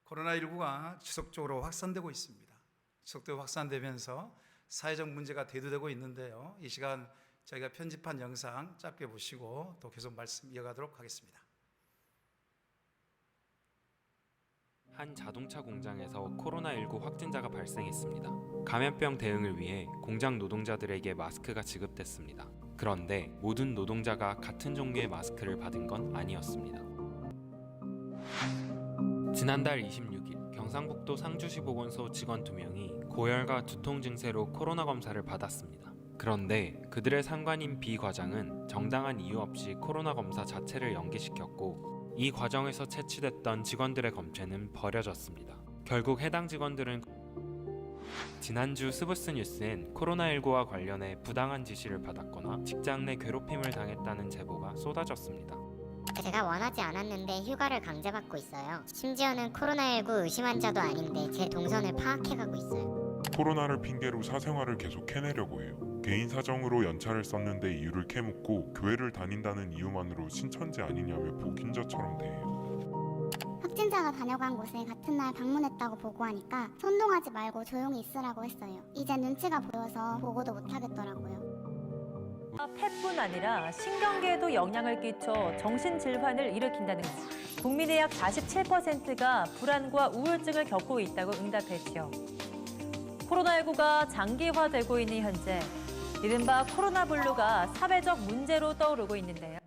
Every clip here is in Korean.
코로나19가 지속적으로 확산되고 있습니다. 지속적으로 확산되면서 사회적 문제가 대두되고 있는데요. 이 시간 저희가 편집한 영상 짧게 보시고 또 계속 말씀 이어가도록 하겠습니다. 한 자동차 공장에서 코로나19 확진자가 발생했습니다. 감염병 대응을 위해 공장 노동자들에게 마스크가 지급됐습니다. 그런데 모든 노동자가 같은 종류의 마스크를 받은 건 아니었습니다. 지난달 26일 경상북도 상주시 보건소 직원 2명이 고열과 두통 증세로 코로나 검사를 받았습니다. 그런데 그들의 상관인 B 과장은 정당한 이유 없이 코로나 검사 자체를 연기시켰고 이 과정에서 채취됐던 직원들의 검체는 버려졌습니다. 결국 해당 직원들은 지난주 스브스 뉴스엔 코로나19와 관련해 부당한 지시를 받았거나 직장 내 괴롭힘을 당했다는 제보가 쏟아졌습니다. 제가 원하지 않았는데 휴가를 강제받고 있어요. 심지어는 코로나19 의심 환자도 아닌데 제 동선을 파악해가고 있어요. 코로나를 핑계로 사생활을 계속 해내려고 해요. 개인 사정으로 연차를 썼는데 이유를 캐묻고 교회를 다닌다는 이유만으로 신천지 아니냐며 복인자처럼 대해요. 확진자가 다녀간 곳에 같은 날 방문했다고 보고하니까 선동하지 말고 조용히 있으라고 했어요. 이제 눈치가 보여서 보고도 못하겠더라고요. 폐뿐 아니라 신경계에도 영향을 끼쳐 정신질환을 일으킨다는 것. 국민의 약 47%가 불안과 우울증을 겪고 있다고 응답했죠. 코로나19가 장기화되고 있는 현재 이른바 코로나블루가 사회적 문제로 떠오르고 있는데요.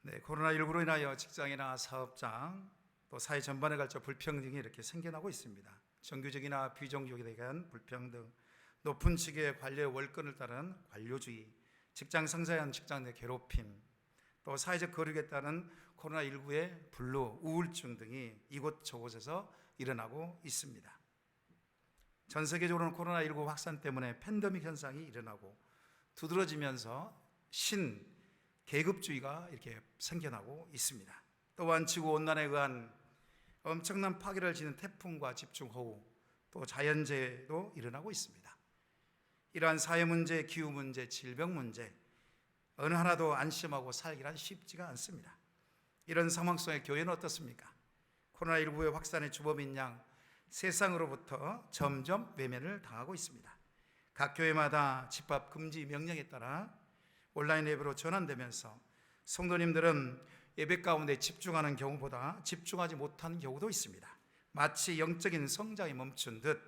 네, 코로나19로 인하여 직장이나 사업장 또 사회 전반에 걸쳐 불평등이 이렇게 생겨나고 있습니다. 정규직이나 비정규직에 대한 불평등, 높은 직의 관료의 월권을 따른 관료주의, 직장 상사에 의한 직장 내 괴롭힘, 또 사회적 거리에 따른 코로나19의 불루, 우울증 등이 이곳저곳에서 일어나고 있습니다. 전 세계적으로는 코로나19 확산 때문에 팬데믹 현상이 일어나고 두드러지면서 계급주의가 이렇게 생겨나고 있습니다. 또한 지구온난화에 의한 엄청난 파괴를 지는 태풍과 집중호우, 또 자연재해도 일어나고 있습니다. 이러한 사회 문제, 기후 문제, 질병 문제, 어느 하나도 안심하고 살기란 쉽지가 않습니다. 이런 상황 속에 교회는 어떻습니까? 코로나19의 확산의 주범인 양 세상으로부터 점점 외면을 당하고 있습니다. 각 교회마다 집합 금지 명령에 따라 온라인 예배로 전환되면서 성도님들은 예배 가운데 집중하는 경우보다 집중하지 못하는 경우도 있습니다. 마치 영적인 성장이 멈춘 듯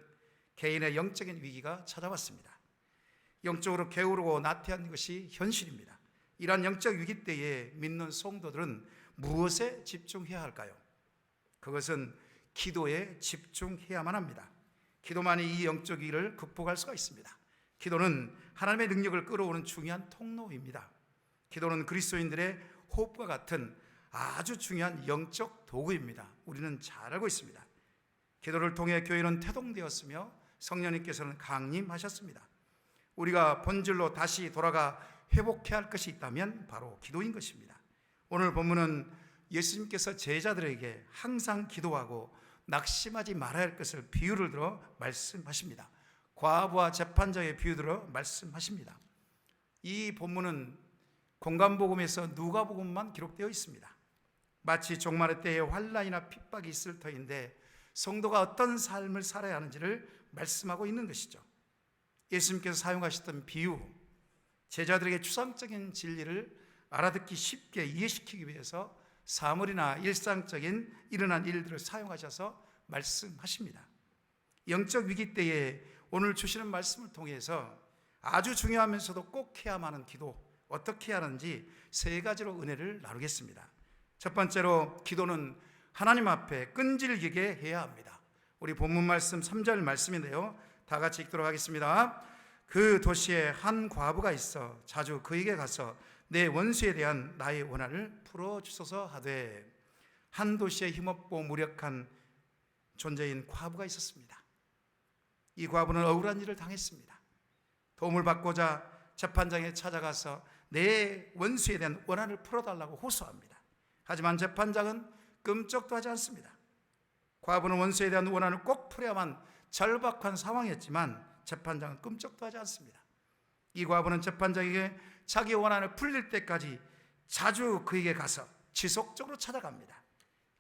개인의 영적인 위기가 찾아왔습니다. 영적으로 게으르고 나태한 것이 현실입니다. 이러한 영적 위기 때에 믿는 성도들은 무엇에 집중해야 할까요? 그것은 기도에 집중해야만 합니다. 기도만이 이 영적 위기를 극복할 수가 있습니다. 기도는 하나님의 능력을 끌어오는 중요한 통로입니다. 기도는 그리스도인들의 호흡과 같은 아주 중요한 영적 도구입니다. 우리는 잘 알고 있습니다. 기도를 통해 교회는 태동되었으며 성령님께서는 강림하셨습니다. 우리가 본질로 다시 돌아가 회복해야 할 것이 있다면 바로 기도인 것입니다. 오늘 본문은 예수님께서 제자들에게 항상 기도하고 낙심하지 말아야 할 것을 비유를 들어 말씀하십니다. 과부와 재판장의 비유 들어 말씀하십니다. 이 본문은 공간복음에서 누가복음만 기록되어 있습니다. 마치 종말의 때에 환난이나 핍박이 있을 터인데 성도가 어떤 삶을 살아야 하는지를 말씀하고 있는 것이죠. 예수님께서 사용하셨던 비유, 제자들에게 추상적인 진리를 알아듣기 쉽게 이해시키기 위해서 사물이나 일상적인 일어난 일들을 사용하셔서 말씀하십니다. 영적 위기 때에 오늘 주시는 말씀을 통해서 아주 중요하면서도 꼭 해야만 하는 기도, 어떻게 해야 하는지 세 가지로 은혜를 나누겠습니다. 첫 번째로 기도는 하나님 앞에 끈질기게 해야 합니다. 우리 본문 말씀 3절 말씀인데요. 다 같이 읽도록 하겠습니다. 그 도시에 한 과부가 있어 자주 그에게 가서 내 원수에 대한 나의 원한을 풀어주소서 하되, 한 도시에 힘없고 무력한 존재인 과부가 있었습니다. 이 과부는 억울한 일을 당했습니다. 도움을 받고자 재판장에 찾아가서 내 원수에 대한 원한을 풀어달라고 호소합니다. 하지만 재판장은 끔찍도 하지 않습니다. 과부는 원수에 대한 원한을 꼭 풀어야만 절박한 상황이었지만 재판장은 끔찍도 하지 않습니다. 이 과부는 재판장에게 자기 원한을 풀릴 때까지 자주 그에게 가서 지속적으로 찾아갑니다.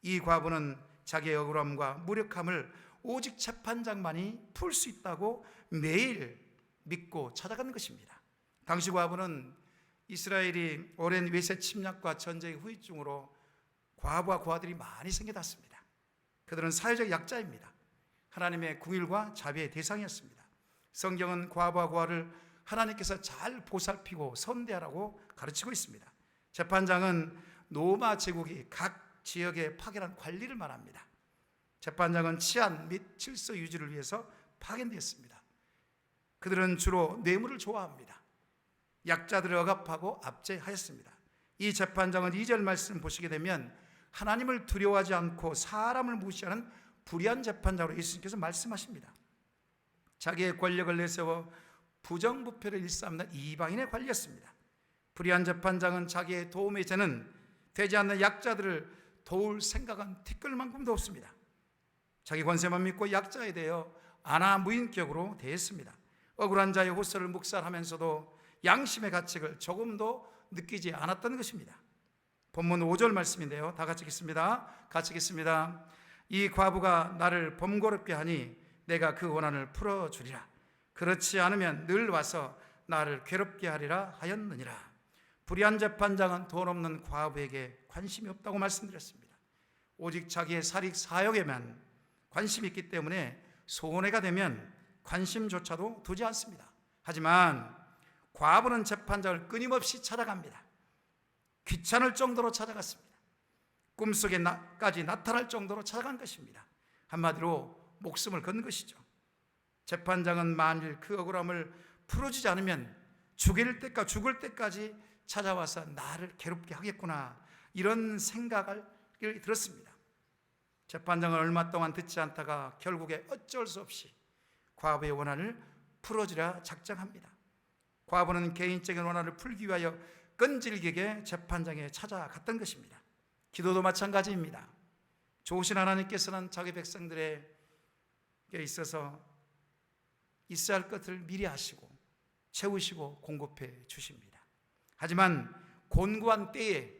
이 과부는 자기의 억울함과 무력함을 오직 재판장만이 풀 수 있다고 매일 믿고 찾아가는 것입니다. 당시 과부는 이스라엘이 오랜 외세 침략과 전쟁의 후유증으로 과부와 고아들이 많이 생겨났습니다. 그들은 사회적 약자입니다. 하나님의 궁일과 자비의 대상이었습니다. 성경은 과부와 고아를 하나님께서 잘 보살피고 선대하라고 가르치고 있습니다. 재판장은 로마 제국이 각 지역에 파견한 관리를 말합니다. 재판장은 치안 및 질서 유지를 위해서 파견되었습니다. 그들은 주로 뇌물을 좋아합니다. 약자들을 억압하고 압제하였습니다. 이 재판장은 2절 말씀 보시게 되면 하나님을 두려워하지 않고 사람을 무시하는 불의한 재판장으로 예수님께서 말씀하십니다. 자기의 권력을 내세워 부정부패를 일삼는 이방인의 관리였습니다. 불의한 재판장은 자기의 도움의 죄는 되지 않는 약자들을 도울 생각은 티끌만큼도 없습니다. 자기 권세만 믿고 약자에 대하여 안하무인격으로 대했습니다. 억울한 자의 호소를 묵살하면서도 양심의 가책을 조금도 느끼지 않았던 것입니다. 본문 5절 말씀인데요, 다 같이 읽습니다. 같이 읽습니다. 이 과부가 나를 번거롭게 하니 내가 그 원한을 풀어주리라. 그렇지 않으면 늘 와서 나를 괴롭게 하리라 하였느니라. 불의한 재판장은 돈 없는 과부에게 관심이 없다고 말씀드렸습니다. 오직 자기의 사익 사역에만 관심이 있기 때문에 손해가 되면 관심조차도 두지 않습니다. 하지만 과부는 재판장을 끊임없이 찾아갑니다. 귀찮을 정도로 찾아갔습니다. 꿈속에까지 나타날 정도로 찾아간 것입니다. 한마디로 목숨을 건 것이죠. 재판장은 만일 그 억울함을 풀어주지 않으면 죽을 때까지 찾아와서 나를 괴롭게 하겠구나, 이런 생각을 들었습니다. 재판장은 얼마 동안 듣지 않다가 결국에 어쩔 수 없이 과부의 원한을 풀어주려 작정합니다. 과부는 개인적인 원한을 풀기 위하여 끈질기게 재판장에 찾아갔던 것입니다. 기도도 마찬가지입니다. 좋으신 하나님께서는 자기 백성들에게 있어서 있어야 할 것을 미리 하시고 채우시고 공급해 주십니다. 하지만 곤고한 때에,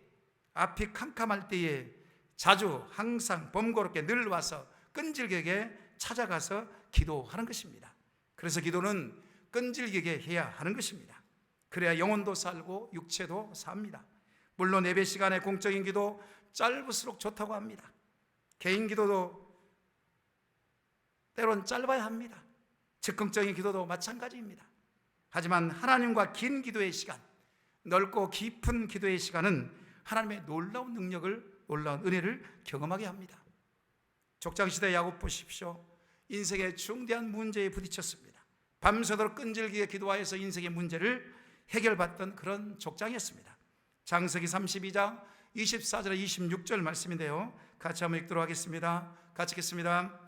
앞이 캄캄할 때에 자주 항상 번거롭게 늘 와서 끈질기게 찾아가서 기도하는 것입니다. 그래서 기도는 끈질기게 해야 하는 것입니다. 그래야 영혼도 살고 육체도 삽니다. 물론 예배 시간에 공적인 기도 짧을수록 좋다고 합니다. 개인 기도도 때론 짧아야 합니다. 즉흥적인 기도도 마찬가지입니다. 하지만 하나님과 긴 기도의 시간, 넓고 깊은 기도의 시간은 하나님의 놀라운 능력을, 놀라운 은혜를 경험하게 합니다. 족장시대 야곱 보십시오. 인생의 중대한 문제에 부딪혔습니다. 밤새도록 끈질기게 기도하여서 인생의 문제를 해결받던 그런 족장이었습니다. 장세기 32장 24절 26절 말씀인데요, 같이 한번 읽도록 하겠습니다. 같이 읽겠습니다.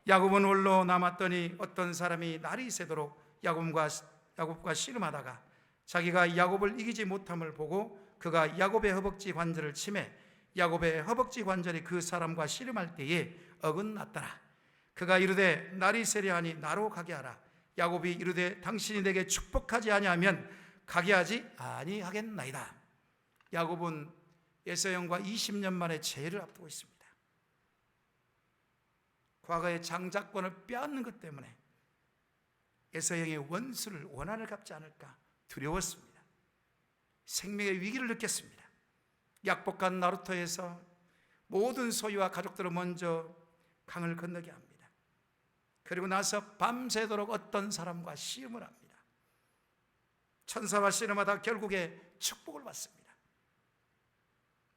야곱은 홀로 남았더니 어떤 사람이 날이 새도록 야곱과 씨름하다가 자기가 야곱을 이기지 못함을 보고 그가 야곱의 허벅지 관절을 치매 야곱의 허벅지 관절이 그 사람과 씨름할 때에 어긋났더라. 그가 이르되 날이 세려하니 나로 가게 하라. 야곱이 이르되 당신이 내게 축복하지 아니하면 가게 하지 아니하겠나이다. 야곱은 에서형과 20년 만에 재해를 앞두고 있습니다. 과거의 장자권을 빼앗는 것 때문에 에서형의 원수를, 원한을 갚지 않을까 두려웠습니다. 생명의 위기를 느꼈습니다. 약복한 나루터에서 모든 소유와 가족들을 먼저 강을 건너게 합니다. 그리고 나서 밤새도록 어떤 사람과 씨름을 합니다. 천사와 씨름하다 결국에 축복을 받습니다.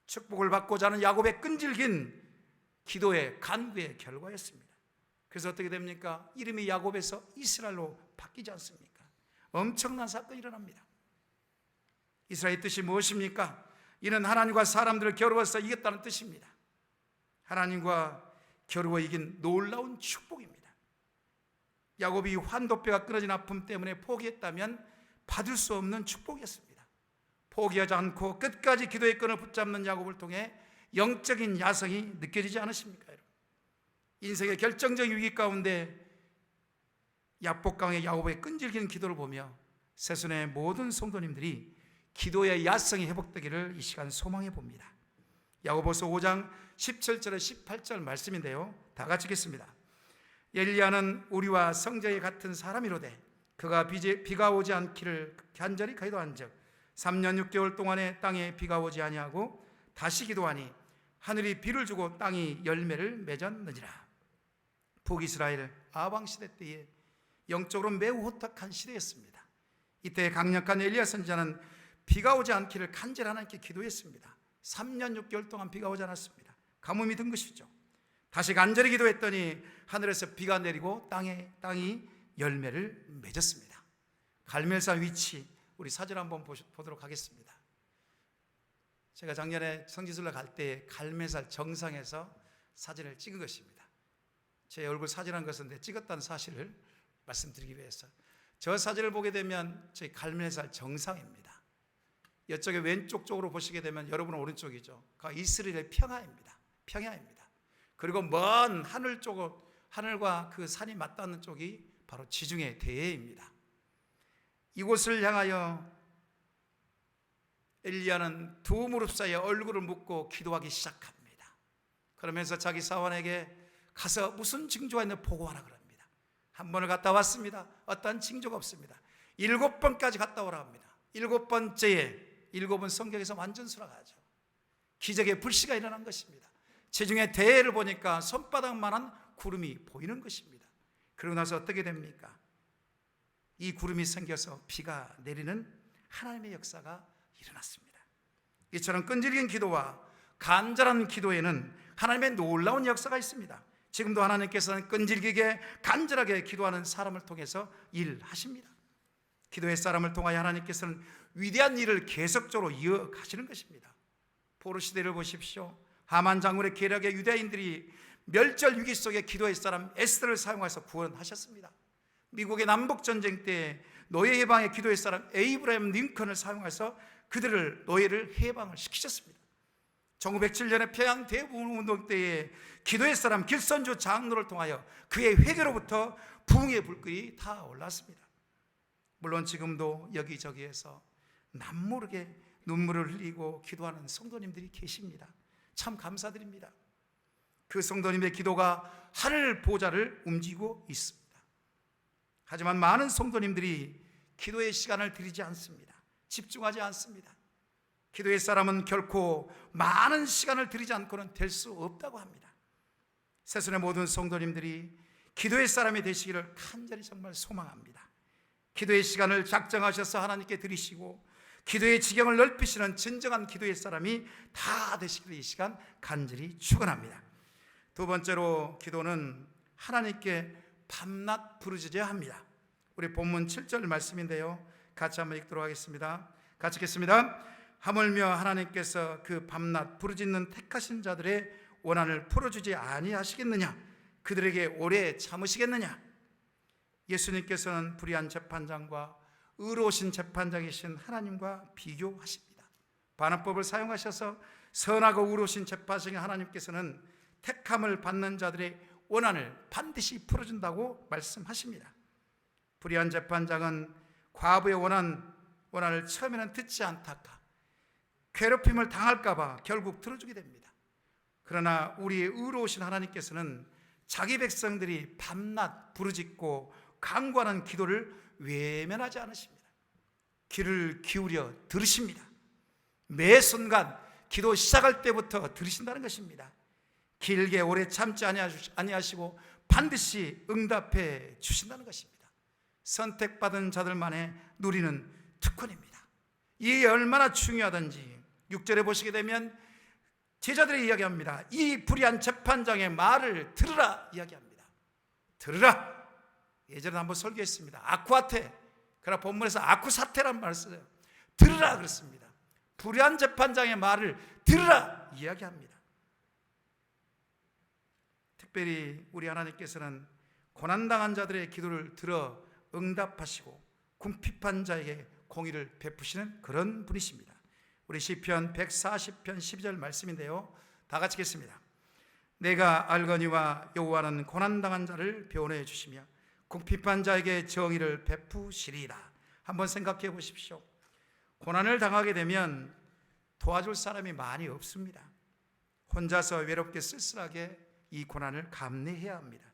축복을 받고자 하는 야곱의 끈질긴 기도의 간구의 결과였습니다. 그래서 어떻게 됩니까? 이름이 야곱에서 이스라엘로 바뀌지 않습니까? 엄청난 사건이 일어납니다. 이스라엘의 뜻이 무엇입니까? 이는 하나님과 사람들을 겨루어서 이겼다는 뜻입니다. 하나님과 겨루어 이긴 놀라운 축복입니다. 야곱이 환도뼈가 끊어진 아픔 때문에 포기했다면 받을 수 없는 축복이었습니다. 포기하지 않고 끝까지 기도의 끈을 붙잡는 야곱을 통해 영적인 야성이 느껴지지 않으십니까? 여러분? 인생의 결정적인 위기 가운데 약복강의 야곱의 끈질긴 기도를 보며 새순의 모든 성도님들이 기도의 야성이 회복되기를 이 시간 소망해 봅니다. 야고보서 5장 17절에 18절 말씀인데요. 다 같이 읽겠습니다. 엘리야는 우리와 성적이 같은 사람이로되 그가 비가 오지 않기를 간절히 기도한즉 3년 6개월 동안에 땅에 비가 오지 아니하고 다시 기도하니 하늘이 비를 주고 땅이 열매를 맺었느니라. 북이스라엘 아방 시대 때에 영적으로 매우 호탁한 시대였습니다. 이때 강력한 엘리야 선지자는 비가 오지 않기를 간절히 하나님께 기도했습니다. 3년 6개월 동안 비가 오지 않았습니다. 가뭄이 든 것이죠. 다시 간절히 기도했더니 하늘에서 비가 내리고 땅이 열매를 맺었습니다. 갈멜산 위치, 우리 사진 한번 보도록 하겠습니다. 제가 작년에 성지순례 갈 때 갈멜산 정상에서 사진을 찍은 것입니다. 제 얼굴 사진한 것은 찍었다는 사실을 말씀드리기 위해서. 저 사진을 보게 되면 저희 갈멜산 정상입니다. 이쪽에 왼쪽 쪽으로 보시게 되면 여러분은 오른쪽이죠. 그 이스라엘의 평야입니다. 그리고 먼 하늘 쪽, 하늘과 그 산이 맞닿는 쪽이 바로 지중해 대해입니다. 이곳을 향하여 엘리야는 두 무릎 사이에 얼굴을 묻고 기도하기 시작합니다. 그러면서 자기 사원에게 가서 무슨 징조가 있는지 보고하라 그럽니다. 한 번을 갔다 왔습니다. 어떠한 징조가 없습니다. 7번까지 갔다 오라 합니다. 7번째에 7은 성경에서 완전수라가죠. 기적의 불씨가 일어난 것입니다. 지중해 대해를 보니까 손바닥만한 구름이 보이는 것입니다. 그러고 나서 어떻게 됩니까? 이 구름이 생겨서 비가 내리는 하나님의 역사가 일어났습니다. 이처럼 끈질긴 기도와 간절한 기도에는 하나님의 놀라운 역사가 있습니다. 지금도 하나님께서는 끈질기게 간절하게 기도하는 사람을 통해서 일하십니다. 기도의 사람을 통하여 하나님께서는 위대한 일을 계속적으로 이어가시는 것입니다. 포로 시대를 보십시오. 하만 장군의 계략에 유대인들이 멸절 위기 속에 기도의 사람 에스더를 사용해서 구원하셨습니다. 미국의 남북전쟁 때 노예 해방의 기도의 사람 에이브라임 링컨을 사용해서 그들을 노예를 해방을 시키셨습니다. 1907년에 평양 대부흥운동 때에 기도의 사람 길선주 장로를 통하여 그의 회개로부터 부흥의 불길이 타올랐습니다. 물론 지금도 여기저기에서 남모르게 눈물을 흘리고 기도하는 성도님들이 계십니다. 참 감사드립니다. 그 성도님의 기도가 하늘 보좌를 움직이고 있습니다. 하지만 많은 성도님들이 기도의 시간을 들이지 않습니다. 집중하지 않습니다. 기도의 사람은 결코 많은 시간을 들이지 않고는 될 수 없다고 합니다. 세상의 모든 성도님들이 기도의 사람이 되시기를 간절히 정말 소망합니다. 기도의 시간을 작정하셔서 하나님께 드리시고 기도의 지경을 넓히시는 진정한 기도의 사람이 다 되시기를 이 시간 간절히 축원합니다. 두 번째로 기도는 하나님께 밤낮 부르짖어야 합니다. 우리 본문 7절 말씀인데요. 같이 한번 읽도록 하겠습니다. 같이 읽겠습니다. 하물며 하나님께서 그 밤낮 부르짖는 택하신 자들의 원한을 풀어주지 아니하시겠느냐? 그들에게 오래 참으시겠느냐? 예수님께서는 불의한 재판장과 의로우신 재판장이신 하나님과 비교하십니다. 반환법을 사용하셔서 선하고 의로우신 재판장인 하나님께서는 택함을 받는 자들의 원한을 반드시 풀어준다고 말씀하십니다. 불의한 재판장은 과부의 원한을 처음에는 듣지 않다가 괴롭힘을 당할까봐 결국 들어주게 됩니다. 그러나 우리의 의로우신 하나님께서는 자기 백성들이 밤낮 부르짖고 간구하는 기도를 외면하지 않으십니다. 귀를 기울여 들으십니다. 매 순간 기도 시작할 때부터 들으신다는 것입니다. 길게 오래 참지 아니하시고 반드시 응답해 주신다는 것입니다. 선택받은 자들만의 누리는 특권입니다. 이게 얼마나 중요하든지 6절에 보시게 되면 제자들이 이야기합니다. 이 불의한 재판장의 말을 들으라 이야기합니다. 들으라. 예전에 한번 설교했습니다. 아쿠아테, 그러나 본문에서 아쿠사테란 말을 써요. 들으라 그렇습니다. 불의한 재판장의 말을 들으라 이야기합니다. 특별히 우리 하나님께서는 고난당한 자들의 기도를 들어 응답하시고 궁핍한 자에게 공의를 베푸시는 그런 분이십니다. 우리 시편 140편 12절 말씀인데요. 다 같이 읽겠습니다. 내가 알거니와 여호와는 고난당한 자를 변호해 주시며 궁핍한 자에게 정의를 베푸시리라. 한번 생각해 보십시오. 고난을 당하게 되면 도와줄 사람이 많이 없습니다. 혼자서 외롭게 쓸쓸하게 이 고난을 감내해야 합니다.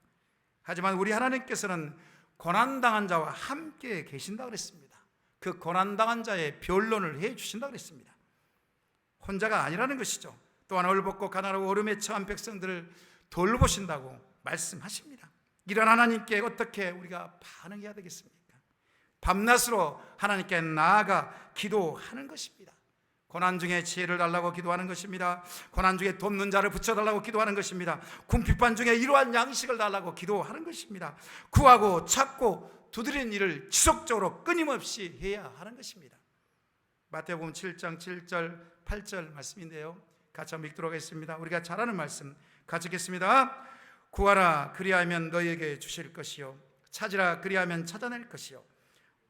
하지만 우리 하나님께서는 고난당한 자와 함께 계신다 그랬습니다. 그 고난당한 자의 변론을 해 주신다 그랬습니다. 혼자가 아니라는 것이죠. 또한 얼벗고 가난하고 어려움에 처한 백성들을 돌보신다고 말씀하십니다. 이런 하나님께 어떻게 우리가 반응해야 되겠습니까? 밤낮으로 하나님께 나아가 기도하는 것입니다. 고난 중에 지혜를 달라고 기도하는 것입니다. 고난 중에 돕는 자를 붙여달라고 기도하는 것입니다. 궁핍한 중에 이러한 양식을 달라고 기도하는 것입니다. 구하고 찾고 두드리는 일을 지속적으로 끊임없이 해야 하는 것입니다. 마태복음 7장 7절 8절 말씀인데요, 같이 한번 읽도록 하겠습니다. 우리가 잘 아는 말씀 같이 읽겠습니다. 구하라 그리하면 너희에게 주실 것이요, 찾으라 그리하면 찾아낼 것이요,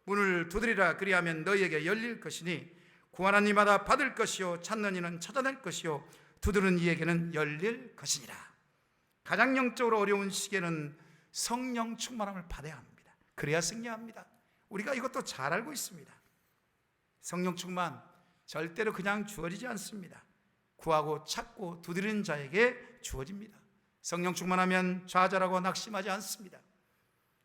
문을 두드리라 그리하면 너희에게 열릴 것이니 구하는 이마다 받을 것이요, 찾는 이는 찾아낼 것이요, 두드리는 이에게는 열릴 것이니라. 가장 영적으로 어려운 시기에는 성령 충만함을 받아야 합니다. 그래야 승리합니다. 우리가 이것도 잘 알고 있습니다. 성령 충만 절대로 그냥 주어지지 않습니다. 구하고 찾고 두드리는 자에게 주어집니다. 성령 충만하면 좌절하고 낙심하지 않습니다.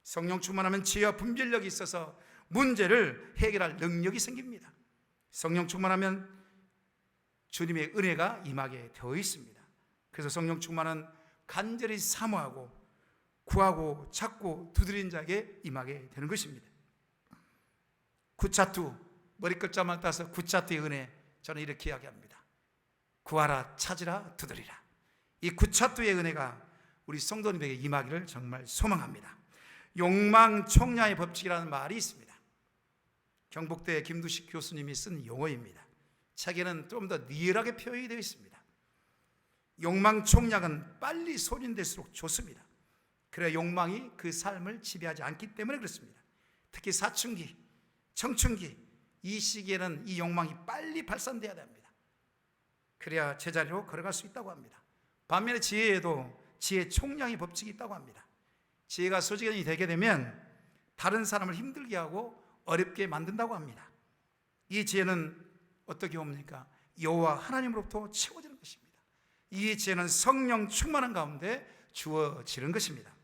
성령 충만하면 지혜와 분별력이 있어서 문제를 해결할 능력이 생깁니다. 성령 충만하면 주님의 은혜가 임하게 되어 있습니다. 그래서 성령 충만은 간절히 사모하고 구하고 찾고 두드리는 자에게 임하게 되는 것입니다. 구차투, 머리끝자만 따서 구차투의 은혜, 저는 이렇게 이야기합니다. 구하라 찾으라 두드리라. 이 구차투의 은혜가 우리 성도님에게 임하기를 정말 소망합니다. 욕망총량의 법칙이라는 말이 있습니다. 경북대 김두식 교수님이 쓴 용어입니다. 책에는 좀 더 리얼하게 표현이 되어 있습니다. 욕망총량은 빨리 소진될수록 좋습니다. 그래야 욕망이 그 삶을 지배하지 않기 때문에 그렇습니다. 특히 사춘기, 청춘기 이 시기에는 이 욕망이 빨리 발산돼야 됩니다. 그래야 제자리로 걸어갈 수 있다고 합니다. 반면에 지혜에도 지혜 총량의 법칙이 있다고 합니다. 지혜가 소진이 되게 되면 다른 사람을 힘들게 하고 어렵게 만든다고 합니다. 이 지혜는 어떻게 옵니까? 여호와 하나님으로부터 채워지는 것입니다. 이 지혜는 성령 충만한 가운데 주어지는 것입니다.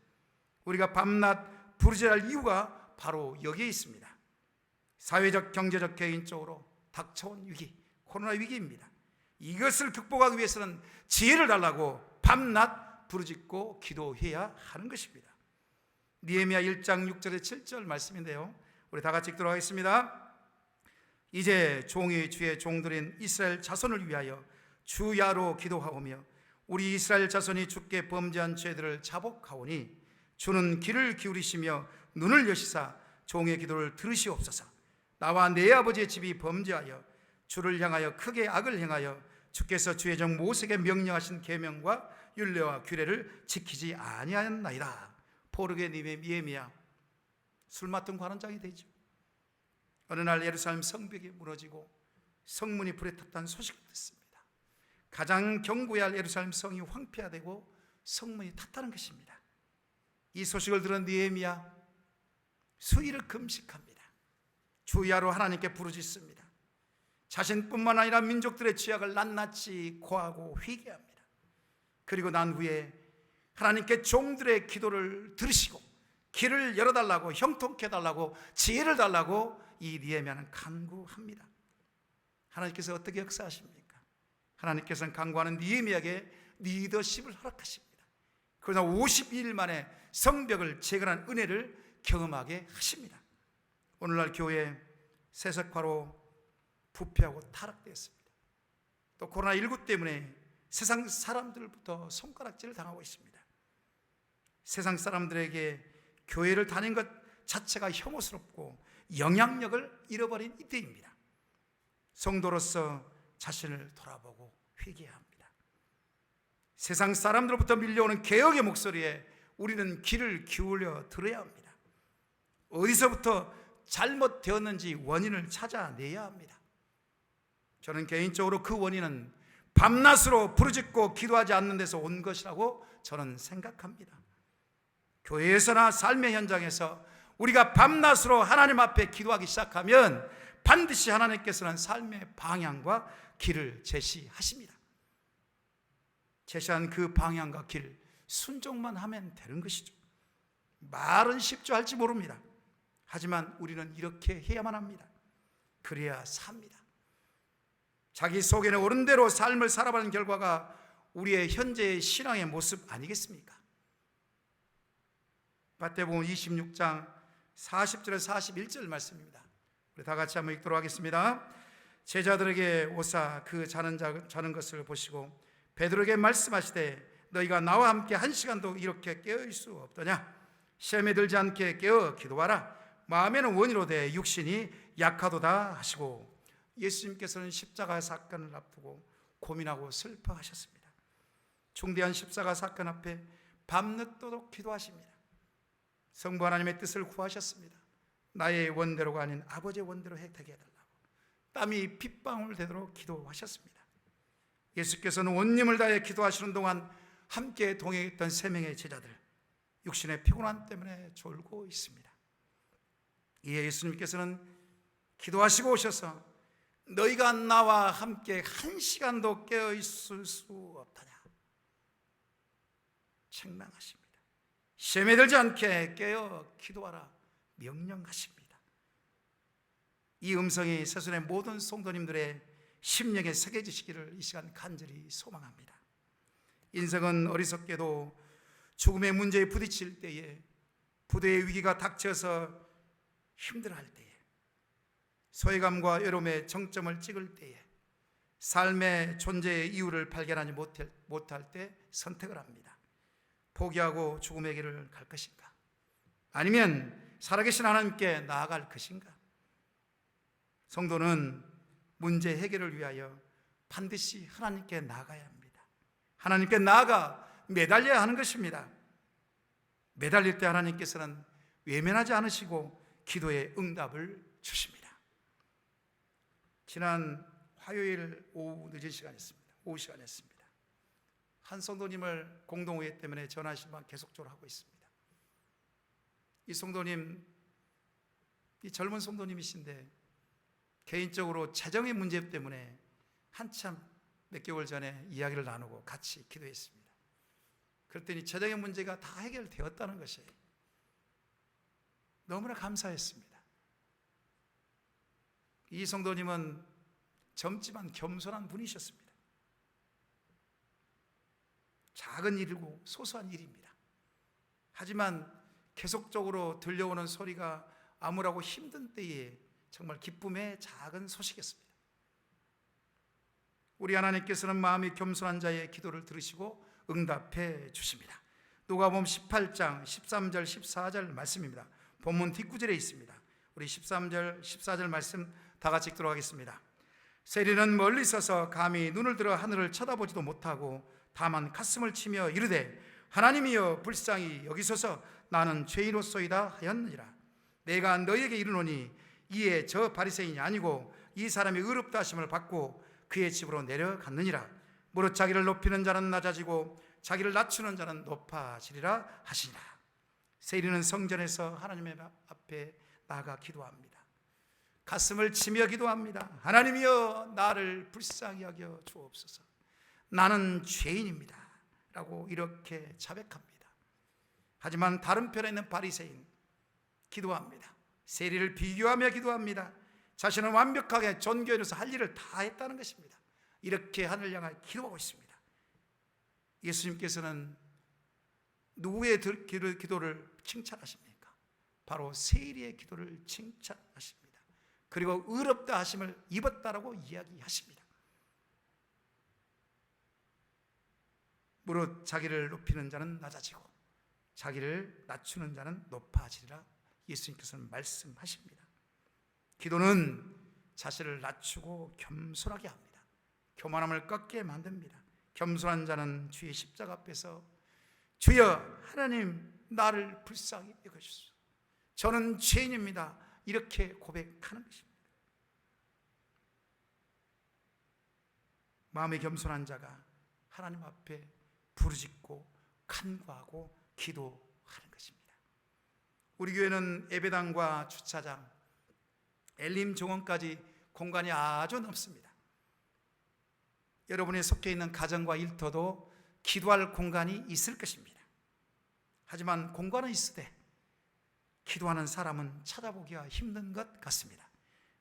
우리가 밤낮 부르짖을 이유가 바로 여기에 있습니다. 사회적, 경제적, 개인적으로 닥쳐온 위기, 코로나 위기입니다. 이것을 극복하기 위해서는 지혜를 달라고 밤낮 부르짖고 기도해야 하는 것입니다. 느헤미야 1장 6절에 7절 말씀인데요, 우리 다 같이 읽도록 하겠습니다. 이제 종이 주의 종들인 이스라엘 자손을 위하여 주야로 기도하오며 우리 이스라엘 자손이 주께 범죄한 죄들을 자복하오니 주는 귀를 기울이시며 눈을 여시사 종의 기도를 들으시옵소서. 나와 내 아버지의 집이 범죄하여 주를 향하여 크게 악을 행하여 주께서 주의 종 모세에게 명령하신 계명과 율례와 규례를 지키지 아니하였나이다. 포르게 느헤미야 술 맡은 관원장이 되죠. 어느 날 예루살렘 성벽이 무너지고 성문이 불에 탔다는 소식을 듣습니다. 가장 견고해야 할 예루살렘 성이 황폐화되고 성문이 탔다는 것입니다. 이 소식을 들은 느헤미야 수일을 금식합니다. 주야로 하나님께 부르짖습니다. 자신뿐만 아니라 민족들의 죄악을 낱낱이 고하고 회개합니다. 그리고 난 후에 하나님께 종들의 기도를 들으시고 길을 열어달라고, 형통케 해달라고, 지혜를 달라고 이 느헤미야는 간구합니다. 하나님께서 어떻게 역사하십니까? 하나님께서는 간구하는 느헤미야에게 리더십을 허락하십니다. 그러나 52일 만에 성벽을 재건한 은혜를 경험하게 하십니다. 오늘날 교회 세속화로 부패하고 타락되었습니다. 또 코로나19 때문에 세상 사람들부터 손가락질을 당하고 있습니다. 세상 사람들에게 교회를 다닌 것 자체가 혐오스럽고 영향력을 잃어버린 이때입니다. 성도로서 자신을 돌아보고 회개해야 합니다. 세상 사람들로부터 밀려오는 개혁의 목소리에 우리는 귀를 기울여 들어야 합니다. 어디서부터 잘못되었는지 원인을 찾아내야 합니다. 저는 개인적으로 그 원인은 밤낮으로 부르짖고 기도하지 않는 데서 온 것이라고 저는 생각합니다. 교회에서나 삶의 현장에서 우리가 밤낮으로 하나님 앞에 기도하기 시작하면 반드시 하나님께서는 삶의 방향과 길을 제시하십니다. 제시한 그 방향과 길 순종만 하면 되는 것이죠. 말은 쉽죠 할지 모릅니다. 하지만 우리는 이렇게 해야만 합니다. 그래야 삽니다. 자기 속에는 옳은 대로 삶을 살아가는 결과가 우리의 현재의 신앙의 모습 아니겠습니까? 마태복음 26장 40절에서 41절 말씀입니다. 우리 다 같이 한번 읽도록 하겠습니다. 제자들에게 오사 그 자는 것을 보시고 베드로에게 말씀하시되 너희가 나와 함께 한 시간도 이렇게 깨어있을 수 없더냐? 시험에 들지 않게 깨어 기도하라. 마음에는 원이로되 육신이 약하도다 하시고, 예수님께서는 십자가 사건을 앞두고 고민하고 슬퍼하셨습니다. 중대한 십자가 사건 앞에 밤늦도록 기도하십니다. 성부 하나님의 뜻을 구하셨습니다. 나의 원대로가 아닌 아버지의 원대로 되게 해달라고 땀이 핏방울 되도록 기도하셨습니다. 예수께서는 온 힘을 다해 기도하시는 동안 함께 동행했던 세 명의 제자들, 육신의 피곤함 때문에 졸고 있습니다. 이에 예수님께서는 기도하시고 오셔서 너희가 나와 함께 한 시간도 깨어있을 수 없다냐 책망하십니다. 시험에 들지 않게 깨어 기도하라 명령하십니다. 이 음성이 세순의 모든 성도님들의 심령에 새겨지시기를 이 시간 간절히 소망합니다. 인생은 어리석게도 죽음의 문제에 부딪힐 때에, 부대의 위기가 닥쳐서 힘들어할 때에, 소외감과 외로움의 정점을 찍을 때에, 삶의 존재의 이유를 발견하지 못할 때 선택을 합니다. 포기하고 죽음의 길을 갈 것인가? 아니면 살아계신 하나님께 나아갈 것인가? 성도는 문제 해결을 위하여 반드시 하나님께 나아가야 합니다. 하나님께 나아가 매달려야 하는 것입니다. 매달릴 때 하나님께서는 외면하지 않으시고 기도의 응답을 주십니다. 지난 화요일 오후 늦은 시간이었습니다. 오후 시간이었습니다. 한 성도님을 공동회의 때문에 전화실만 계속적으로 하고 있습니다. 이 성도님, 이 젊은 성도님이신데 개인적으로 재정의 문제 때문에 한참 몇 개월 전에 이야기를 나누고 같이 기도했습니다. 그랬더니 재정의 문제가 다 해결되었다는 것이 너무나 감사했습니다. 이 성도님은 젊지만 겸손한 분이셨습니다. 작은 일이고 소소한 일입니다. 하지만 계속적으로 들려오는 소리가 암울하고 힘든 때에 정말 기쁨의 작은 소식이었습니다. 우리 하나님께서는 마음이 겸손한 자의 기도를 들으시고 응답해 주십니다. 누가복음 18장 13절 14절 말씀입니다. 본문 뒷구절에 있습니다. 우리 13절 14절 말씀 다 같이 읽도록 하겠습니다. 세리는 멀리 서서 감히 눈을 들어 하늘을 쳐다보지도 못하고 다만 가슴을 치며 이르되 하나님이여 불쌍히 여기소서 나는 죄인으로소이다 하였느니라. 내가 너희에게 이르노니 이에 저 바리새인이 아니고 이 사람이 의롭다 하심을 받고 그의 집으로 내려갔느니라. 무릇 자기를 높이는 자는 낮아지고 자기를 낮추는 자는 높아지리라 하시니라. 세리는 성전에서 하나님의 앞에 나아가 기도합니다. 가슴을 치며 기도합니다. 하나님이여 나를 불쌍히 여겨 주옵소서. 나는 죄인입니다 라고 이렇게 자백합니다. 하지만 다른 편에 있는 바리새인 기도합니다. 세리를 비교하며 기도합니다. 자신은 완벽하게 존귀에서 할 일을 다 했다는 것입니다. 이렇게 하늘 향해 기도하고 있습니다. 예수님께서는 누구의 기도를 칭찬하십니까? 바로 세리의 기도를 칭찬하십니다. 그리고 의롭다 하심을 입었다라고 이야기하십니다. 무릇 자기를 높이는 자는 낮아지고 자기를 낮추는 자는 높아지리라 예수님께서는 말씀하십니다. 기도는 자신을 낮추고 겸손하게 합니다. 교만함을 꺾게 만듭니다. 겸손한 자는 주의 십자가 앞에서 주여 하나님 나를 불쌍히 여겨주소서. 저는 죄인입니다. 이렇게 고백하는 것입니다. 마음이 겸손한 자가 하나님 앞에 부르짖고 간구하고 기도하는 것입니다. 우리 교회는 예배당과 주차장, 엘림 정원까지 공간이 아주 넓습니다. 여러분이 속해 있는 가정과 일터도 기도할 공간이 있을 것입니다. 하지만 공간은 있으되 기도하는 사람은 찾아보기가 힘든 것 같습니다.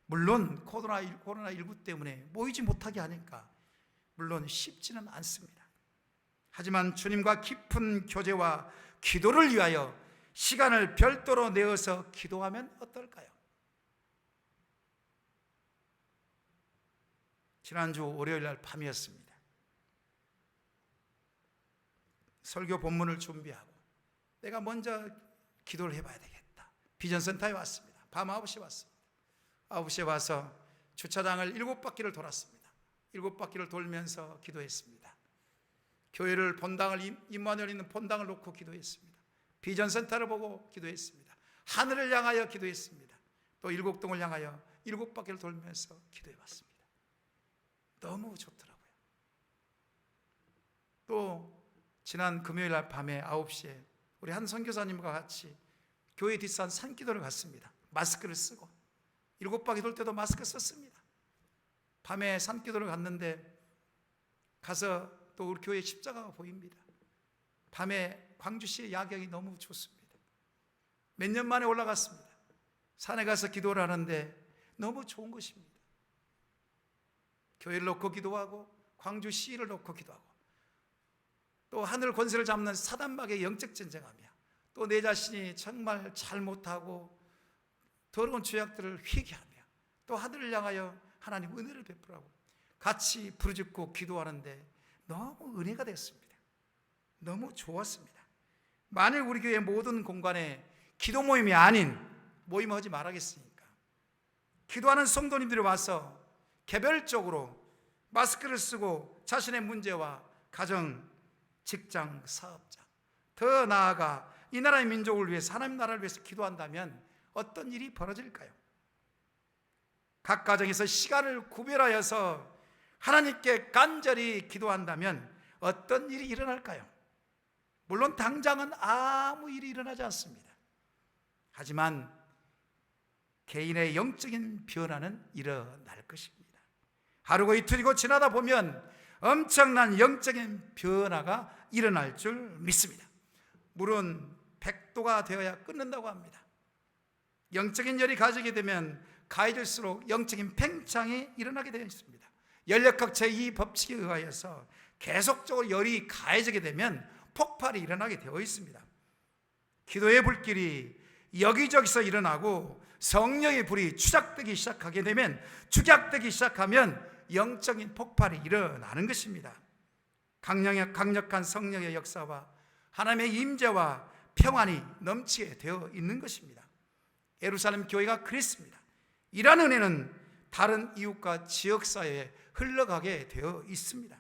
물론 코로나19 때문에 모이지 못하게 하니까 물론 쉽지는 않습니다. 하지만 주님과 깊은 교제와 기도를 위하여 시간을 별도로 내어서 기도하면 어떨까요? 지난주 월요일 날 밤이었습니다. 설교 본문을 준비하고 내가 먼저 기도를 해봐야 되겠다. 비전센터에 왔습니다. 밤 9시에 왔습니다. 9시에 와서 주차장을 7바퀴를 돌았습니다. 7바퀴를 돌면서 기도했습니다. 교회를 본당을 임마누엘 있는 본당을 놓고 기도했습니다. 비전센터를 보고 기도했습니다. 하늘을 향하여 기도했습니다. 또 일곡동을 향하여 7바퀴를 돌면서 기도해봤습니다. 너무 좋더라고요. 또 지난 금요일 날 밤에 9시에 우리 한 선교사님과 같이 교회 뒷산 산기도를 갔습니다. 마스크를 쓰고 7바퀴 돌 때도 마스크 썼습니다. 밤에 산기도를 갔는데 가서 또 우리 교회 십자가가 보입니다. 밤에 광주시의 야경이 너무 좋습니다. 몇 년 만에 올라갔습니다. 산에 가서 기도를 하는데 너무 좋은 것입니다. 교회를 놓고 기도하고 광주시를 놓고 기도하고 또 하늘 권세를 잡는 사단마귀의 영적 전쟁하며 또 내 자신이 정말 잘못하고 더러운 죄악들을 회개하며 또 하늘을 향하여 하나님 은혜를 베풀라고 같이 부르짖고 기도하는데 너무 은혜가 됐습니다. 너무 좋았습니다. 만일 우리 교회 모든 공간에 기도 모임이 아닌 모임을 하지 말아야겠습니까? 기도하는 성도님들이 와서 개별적으로 마스크를 쓰고 자신의 문제와 가정, 직장, 사업장, 더 나아가 이 나라의 민족을 위해서 하나님 나라를 위해서 기도한다면 어떤 일이 벌어질까요? 각 가정에서 시간을 구별하여서 하나님께 간절히 기도한다면 어떤 일이 일어날까요? 물론 당장은 아무 일이 일어나지 않습니다. 하지만 개인의 영적인 변화는 일어날 것입니다. 하루고 이틀이고 지나다 보면 엄청난 영적인 변화가 일어날 줄 믿습니다. 물은 100도가 되어야 끊는다고 합니다. 영적인 열이 가지게 되면 가해질수록 영적인 팽창이 일어나게 되어 있습니다. 연력학 제2 법칙에 의하여서 계속적으로 열이 가해지게 되면 폭발이 일어나게 되어 있습니다. 기도의 불길이 여기저기서 일어나고 성령의 불이 축약되기 시작하면 영적인 폭발이 일어나는 것입니다. 강력한 성령의 역사와 하나님의 임재와 평안이 넘치게 되어 있는 것입니다. 예루살렘 교회가 그랬습니다. 이러한 은혜는 다른 이웃과 지역사회에 흘러가게 되어 있습니다.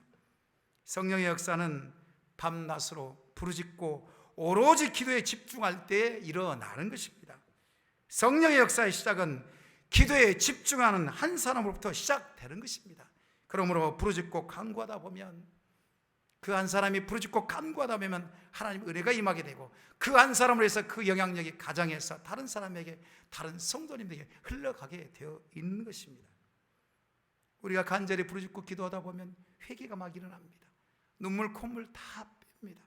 성령의 역사는 밤낮으로 부르짖고 오로지 기도에 집중할 때 일어나는 것입니다. 성령의 역사의 시작은 기도에 집중하는 한 사람으로부터 시작되는 것입니다. 그러므로 부르짖고 간구하다 보면 그 한 사람이 부르짖고 간구하다 보면 하나님의 은혜가 임하게 되고 그 한 사람으로 해서 그 영향력이 가정에서 다른 사람에게, 다른 성도님에게 흘러가게 되어 있는 것입니다. 우리가 간절히 부르짖고 기도하다 보면 회개가 막 일어납니다. 눈물 콧물 다 뺍니다.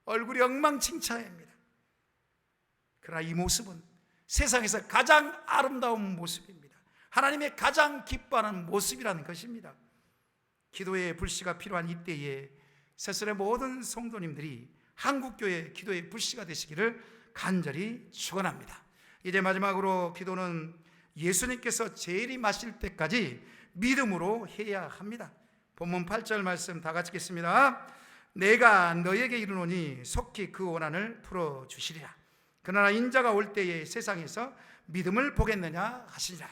얼굴이 엉망진창입니다. 그러나 이 모습은 세상에서 가장 아름다운 모습입니다. 하나님의 가장 기뻐하는 모습이라는 것입니다. 기도의 불씨가 필요한 이때에 세상의 모든 성도님들이 한국교회 기도의 불씨가 되시기를 간절히 축원합니다. 이제 마지막으로 기도는 예수님께서 재림하실 때까지 믿음으로 해야 합니다. 본문 8절 말씀 다 같이 읽겠습니다. 내가 너에게 이르노니 속히 그 원한을 풀어주시리라. 그러나 인자가 올 때에 세상에서 믿음을 보겠느냐 하시니라.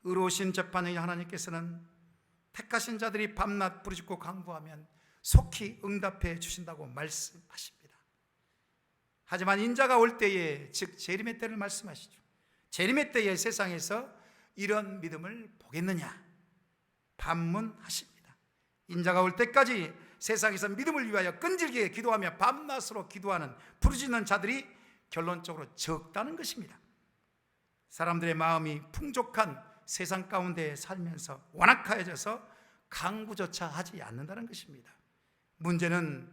의로우신 재판의 하나님께서는 택하신 자들이 밤낮 부르짖고 간구하면 속히 응답해 주신다고 말씀하십니다. 하지만 인자가 올 때에, 즉 재림의 때를 말씀하시죠. 재림의 때에 세상에서 이런 믿음을 보겠느냐 반문하십니다. 인자가 올 때까지 세상에서 믿음을 위하여 끈질기게 기도하며 밤낮으로 기도하는 부르짖는 자들이 결론적으로 적다는 것입니다. 사람들의 마음이 풍족한 세상 가운데 살면서 완악하여져서 간구조차 하지 않는다는 것입니다. 문제는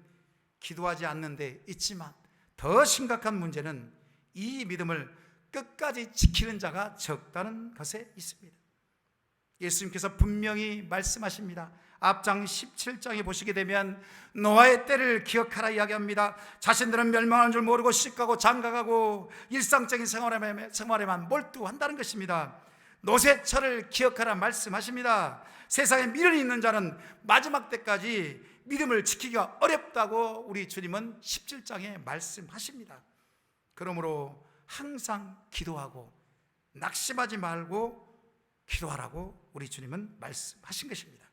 기도하지 않는 데 있지만 더 심각한 문제는 이 믿음을 끝까지 지키는 자가 적다는 것에 있습니다. 예수님께서 분명히 말씀하십니다. 앞장 17장에 보시게 되면 노아의 때를 기억하라 이야기합니다. 자신들은 멸망하는 줄 모르고 시집가고 장가가고 일상적인 생활에만 몰두한다는 것입니다. 노새철을 기억하라 말씀하십니다. 세상에 미련이 있는 자는 마지막 때까지 믿음을 지키기가 어렵다고 우리 주님은 17장에 말씀하십니다. 그러므로 항상 기도하고 낙심하지 말고 기도하라고 우리 주님은 말씀하신 것입니다.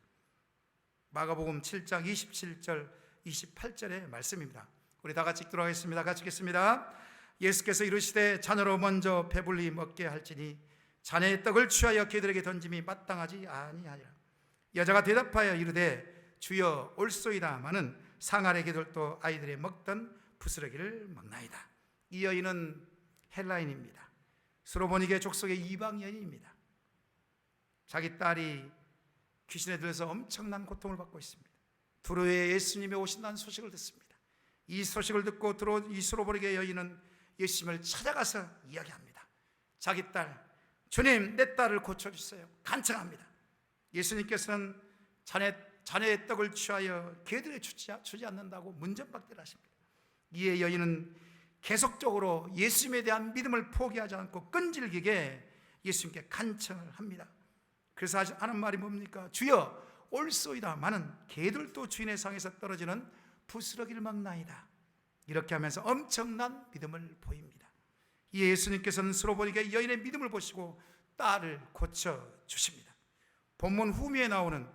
마가복음 7장 27절 28절의 말씀입니다. 우리 다 같이 읽도록 하겠습니다. 같이 읽겠습니다. 예수께서 이르시되 자녀로 먼저 배불리 먹게 할지니 자녀의 떡을 취하여 그들에게 던짐이 마땅하지 아니하리라. 여자가 대답하여 이르되 주여 올소이다마는 상아래 개들도 아이들이 먹던 부스러기를 먹나이다. 이 여인은 헬라인입니다. 수로보니게 족속의 이방 여인입니다. 자기 딸이 귀신에 들려서 엄청난 고통을 받고 있습니다. 두로에 예수님이 오신다는 소식을 듣습니다. 이 소식을 듣고 이 수로보니게 여인은 예수님을 찾아가서 이야기합니다. 자기 딸, 주님 내 딸을 고쳐주세요. 간청합니다. 예수님께서는 자녀의 떡을 취하여 개들에 주지 않는다고 문전박대를 하십니다. 이에 여인은 계속적으로 예수님에 대한 믿음을 포기하지 않고 끈질기게 예수님께 간청을 합니다. 그래서 하는 말이 뭡니까? 주여 올소이다마는 개들도 주인의 상에서 떨어지는 부스러기를 먹나이다. 이렇게 하면서 엄청난 믿음을 보입니다. 이에 예수님께서는 수로보니게 여인의 믿음을 보시고 딸을 고쳐주십니다. 본문 후미에 나오는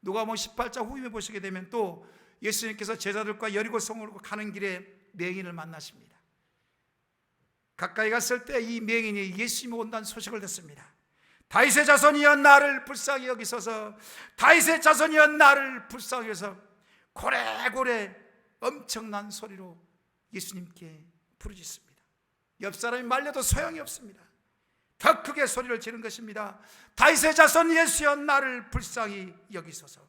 누가복음 18장 후미에 보시게 되면 또 예수님께서 제자들과 여리고성으로 가는 길에 맹인을 만나십니다. 가까이 갔을 때 이 맹인이 예수님이 온다는 소식을 듣습니다. 다윗의 자손이여 나를 불쌍히 여기소서, 다윗의 자손이여 나를 불쌍히 여기소서 고래고래 엄청난 소리로 예수님께 부르짖습니다. 옆 사람이 말려도 소용이 없습니다. 더 크게 소리를 지른 것입니다. 다윗의 자손 예수여 나를 불쌍히 여기소서.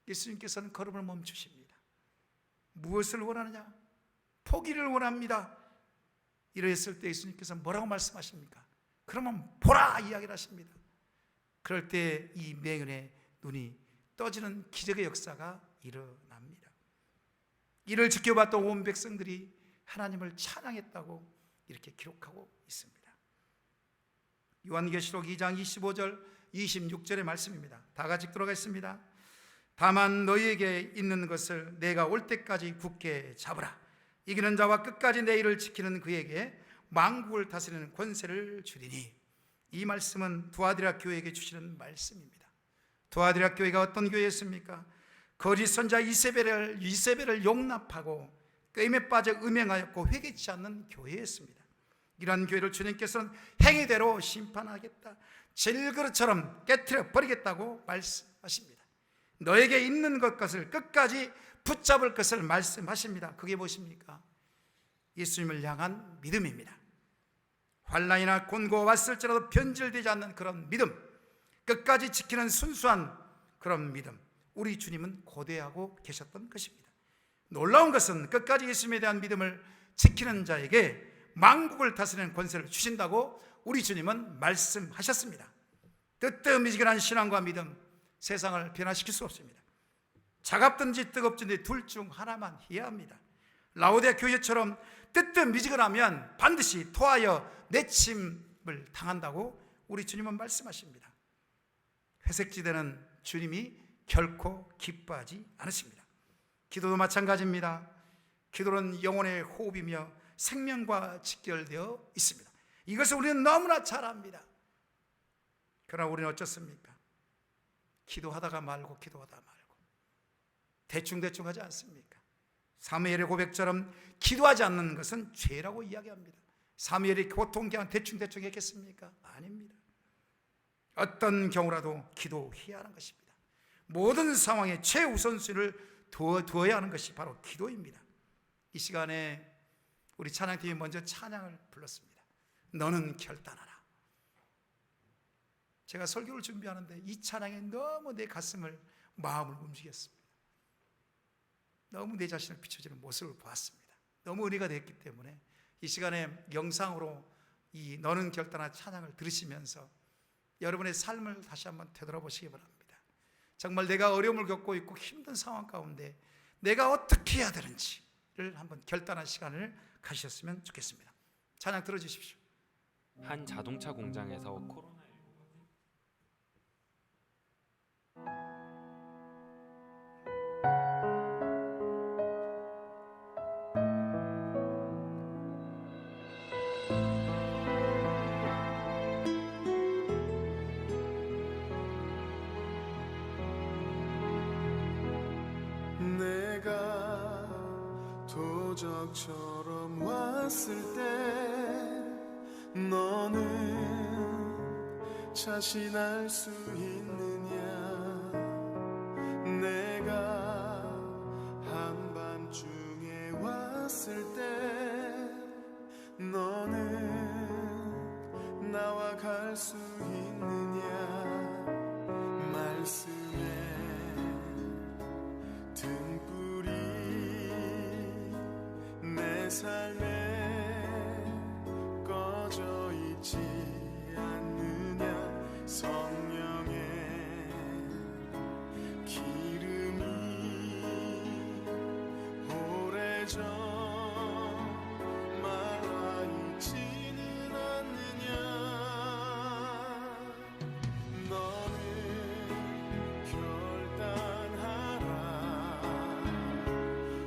예수님께서는 걸음을 멈추십니다. 무엇을 원하느냐? 포기를 원합니다. 이랬을 때 예수님께서 뭐라고 말씀하십니까? 그러면 보라 이야기를 하십니다. 그럴 때 이 맹인의 눈이 떠지는 기적의 역사가 일어납니다. 이를 지켜봤던 온 백성들이 하나님을 찬양했다고 이렇게 기록하고 있습니다. 요한계시록 2장 25절 26절의 말씀입니다. 다 같이 읽도록 하겠습니다. 다만 너희에게 있는 것을 내가 올 때까지 굳게 잡으라. 이기는 자와 끝까지 내 일을 지키는 그에게 만국을 다스리는 권세를 주리니. 이 말씀은 두아디라 교회에게 주시는 말씀입니다. 두아디라 교회가 어떤 교회였습니까? 거짓 선자 이세벨을 용납하고 게임에 빠져 음행하였고 회개치 않는 교회였습니다. 이러한 교회를 주님께서는 행위대로 심판하겠다, 질그릇처럼 깨트려 버리겠다고 말씀하십니다. 너에게 있는 것을 끝까지 붙잡을 것을 말씀하십니다. 그게 무엇입니까? 예수님을 향한 믿음입니다. 환난이나 곤고가 왔을지라도 변질되지 않는 그런 믿음, 끝까지 지키는 순수한 그런 믿음, 우리 주님은 고대하고 계셨던 것입니다. 놀라운 것은 끝까지 예수님에 대한 믿음을 지키는 자에게 만국을 다스리는 권세를 주신다고 우리 주님은 말씀하셨습니다. 뜨뜻미지근한 신앙과 믿음, 세상을 변화시킬 수 없습니다. 차갑든지 뜨겁든지 둘 중 하나만 해야 합니다. 라오디아 교회처럼 뜨뜻미지근하면 반드시 토하여 내침을 당한다고 우리 주님은 말씀하십니다. 회색지대는 주님이 결코 기뻐하지 않으십니다. 기도도 마찬가지입니다. 기도는 영혼의 호흡이며 생명과 직결되어 있습니다. 이것을 우리는 너무나 잘 압니다. 그러나 우리는 어쩌습니까? 기도하다가 말고 대충 하지 않습니까? 사무엘의 고백처럼 기도하지 않는 것은 죄라고 이야기합니다. 사무엘이 고통기한 대충 했겠습니까? 아닙니다. 어떤 경우라도 기도해야 하는 것입니다. 모든 상황에 최우선순위를 두어야 하는 것이 바로 기도입니다. 이 시간에 우리 찬양팀이 먼저 찬양을 불렀습니다. 너는 결단하라. 제가 설교를 준비하는데 이 찬양이 너무 내 가슴을, 마음을 움직였습니다. 너무 내 자신을 비춰주는 모습을 보았습니다. 너무 은혜가 됐기 때문에 이 시간에 영상으로 이 너는 결단한 찬양을 들으시면서 여러분의 삶을 다시 한번 되돌아보시기 바랍니다. 정말 내가 어려움을 겪고 있고 힘든 상황 가운데 내가 어떻게 해야 되는지를 한번 결단한 시간을 가셨으면 좋겠습니다. 찬양 들어주십시오. 한 자동차 공장에서 코로나19 내가 도적처럼 왔을 때 너는 자신할 수 있느냐. 내가 한밤중에 왔을 때 너는 나와 갈 수 있느냐. 말씀에 등불이 내 삶에 꺼져 있지 않느냐. 성령의 기름이 오래전 말라 있지는 않느냐. 너는 결단하라.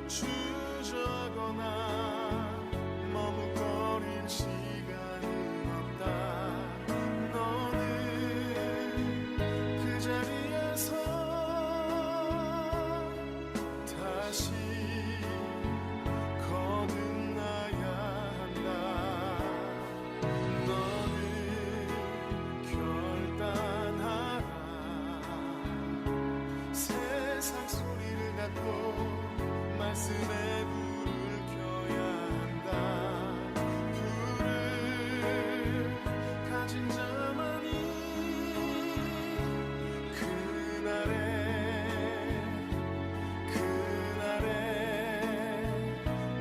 주저거나 머뭇거릴 시간은 없다. 너는 그 자리에서 다시 거듭나야 한다. 너는 결단하라. 세상 소리를 갖고 말씀에 불을 켜야 한다. 불을 가진 자만이 그날에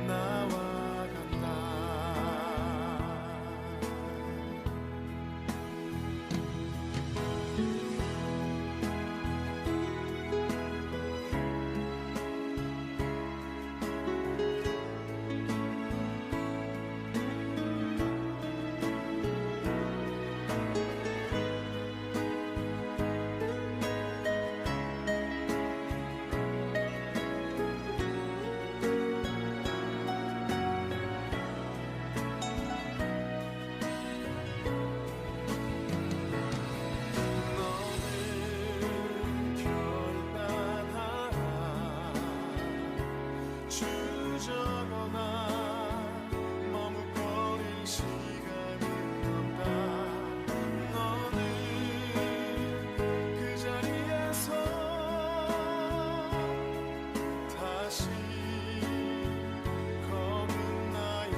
나와 간다. 너는 결단하라. 주저거나 머뭇거릴 시간은 없다. 너는 그 자리에서 다시 거듭나야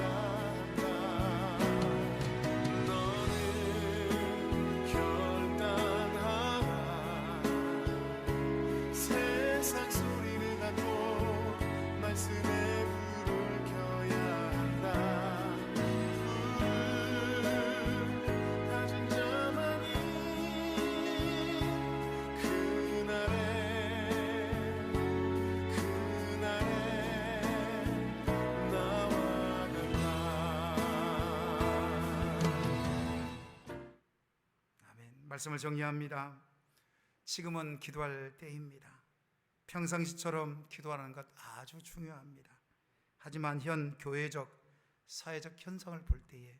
한다. 너는 결단하라. 세상 소리를 갖고 말씀에 불을 켜야 한다. 불을 가진 자만이 그날에 나와 간다. 아멘. 말씀을 정리합니다. 지금은 기도할 때입니다. 평상시처럼 기도하는 것 아주 중요합니다. 하지만 현 교회적, 사회적 현상을 볼 때에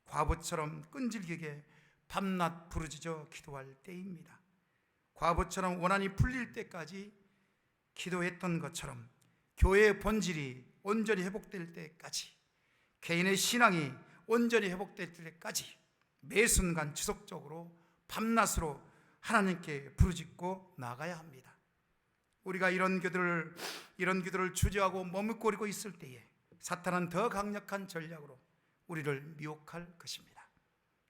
과부처럼 끈질기게 밤낮 부르짖어 기도할 때입니다. 과부처럼 원한이 풀릴 때까지 기도했던 것처럼 교회의 본질이 온전히 회복될 때까지, 개인의 신앙이 온전히 회복될 때까지 매 순간 지속적으로 밤낮으로 하나님께 부르짖고 나가야 합니다. 우리가 이런 기도를 주저하고 머뭇거리고 있을 때에 사탄은 더 강력한 전략으로 우리를 미혹할 것입니다.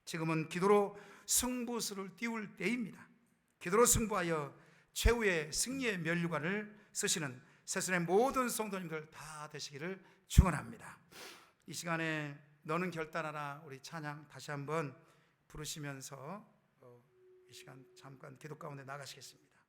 지금은 기도로 승부수를 띄울 때입니다. 기도로 승부하여 최후의 승리의 면류관을 쓰시는 새순의 모든 성도님들 다 되시기를 축원합니다. 이 시간에 너는 결단하라 우리 찬양 다시 한번 부르시면서 이 시간 잠깐 기도 가운데 나가시겠습니다.